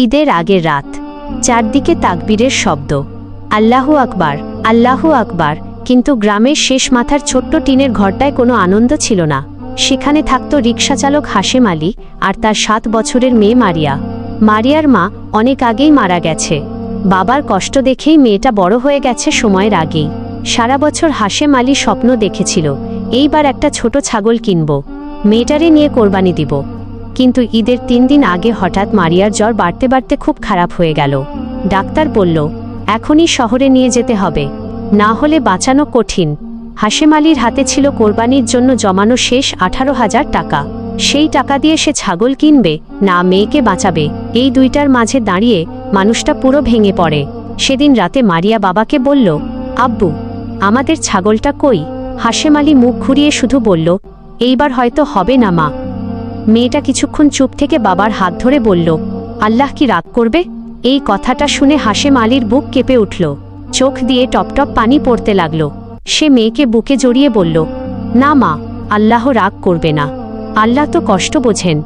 ঈদের আগের রাত, চারদিকে তাকবীরের শব্দ, আল্লাহু আকবার, আল্লাহু আকবার। কিন্তু গ্রামের শেষ মাথার ছোট্ট টিনের ঘরটায় কোনো আনন্দ ছিল না। সেখানে থাকত রিকশাচালক হাশেম আলী আর তার 7 বছরের মেয়ে মারিয়া। মারিয়ার মা অনেক আগেই মারা গেছে। বাবার কষ্ট দেখেই মেয়েটা বড় হয়ে গেছে সময়ের আগেই। সারা বছর হাশেম আলী স্বপ্ন দেখেছিল, এইবার একটা ছোট ছাগল কিনব, মেয়েটারে নিয়ে কোরবানি দিব। কিন্তু ঈদের 3 দিন আগে হঠাৎ মারিয়ার জ্বর বাড়তে বাড়তে খুব খারাপ হয়ে গেল। ডাক্তার বলল, এখনই শহরে নিয়ে যেতে হবে, না হলে বাঁচানো কঠিন। হাশেম আলীর হাতে ছিল কোরবানির জন্য জমানো শেষ 18,000 টাকা। সেই টাকা দিয়ে সে ছাগল কিনবে না মেয়েকে বাঁচাবে, এই দুইটার মাঝে দাঁড়িয়ে মানুষটা পুরো ভেঙে পড়ে। সেদিন রাতে মারিয়া বাবাকে বলল, আব্বু, আমাদের ছাগলটা কই? হাশেম আলী মুখ ঘুরিয়ে শুধু বলল, এইবার হয়তো হবে না মা। মেয়েটা কিছুক্ষণ চুপ থেকে বাবার হাত ধরে বলল, আল্লাহ কি রাগ করবে? এই কথাটা শুনে হাশেম আলীর বুক কেঁপে উঠল, চোখ দিয়ে টপটপ পানি পড়তে লাগল। সে মেয়েকে বুকে জড়িয়ে বলল, না মা, আল্লাহ রাগ করবে না, আল্লাহ তো কষ্ট বোঝেন।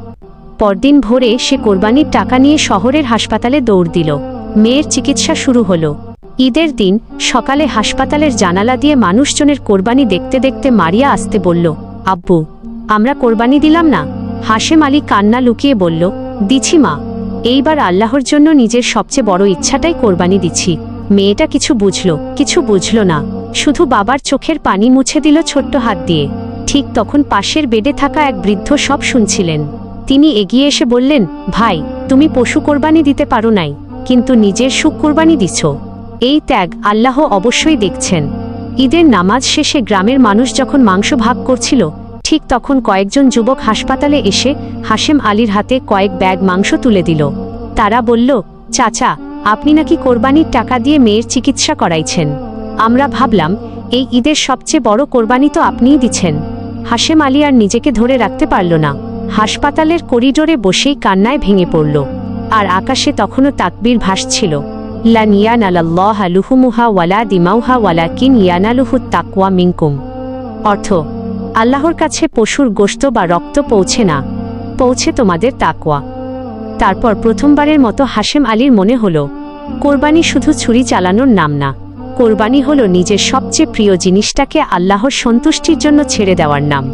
পরদিন ভোরে সে কোরবানির টাকা নিয়ে শহরের হাসপাতালে দৌড় দিল। মেয়ের চিকিৎসা শুরু হলো। ঈদের দিন সকালে হাসপাতালের জানালা দিয়ে মানুষজনের কোরবানি দেখতে দেখতে মারিয়া আসতে বলল, আব্বু, আমরা কোরবানি দিলাম না? হাশেম আলী কান্না লুকিয়ে বলল, দিছি মা, এইবার আল্লাহর জন্য নিজের সবচেয়ে বড় ইচ্ছাটাই কোরবানি দিচ্ছি। মেয়েটা কিছু বুঝল না, শুধু বাবার চোখের পানি মুছে দিল ছোট্ট হাত দিয়ে। ঠিক তখন পাশের বেডে থাকা এক বৃদ্ধ সব শুনছিলেন। তিনি এগিয়ে এসে বললেন, ভাই, তুমি পশু কোরবানি দিতে পারো নাই, কিন্তু নিজের সুখ কোরবানি দিছ। এই ত্যাগ আল্লাহ অবশ্যই দেখছেন। ঈদের নামাজ শেষে গ্রামের মানুষ যখন মাংস ভাগ করছিল, ঠিক তখন কয়েকজন যুবক হাসপাতালে এসে হাশেম আলীর হাতে কয়েক ব্যাগ মাংস তুলে দিল। তারা বলল, চাচা, আপনি নাকি কোরবানির টাকা দিয়ে মেয়ের চিকিৎসা করাইছেন। আমরা ভাবলাম এই ঈদের সবচেয়ে বড় কোরবানি তো আপনিই দিচ্ছেন। হাশেম আলী আর নিজেকে ধরে রাখতে পারল না। হাসপাতালের করিডোরে বসেই কান্নায় ভেঙে পড়ল। আর আকাশে তখনও তাকবীর ভাসছিল, লা ইয়ানালাল্লাহু লুহুমুহা ওয়ালা দিমাউহা ওয়ালাকিন ইয়ানালুহুত তাকওয়া মিনকুম। অর্থ, আল্লাহর কাছে পশুর গোশত বা রক্ত পৌঁছে না, পৌঁছে তোমাদের তাকওয়া। তারপর প্রথমবারের মতো হাশেম আলীর মনে হলো, কোরবানি শুধু ছুরি চালানোর নাম না, কোরবানি হলো নিজের সবচেয়ে প্রিয় জিনিসটাকে আল্লাহর সন্তুষ্টির জন্য ছেড়ে দেওয়ার নাম।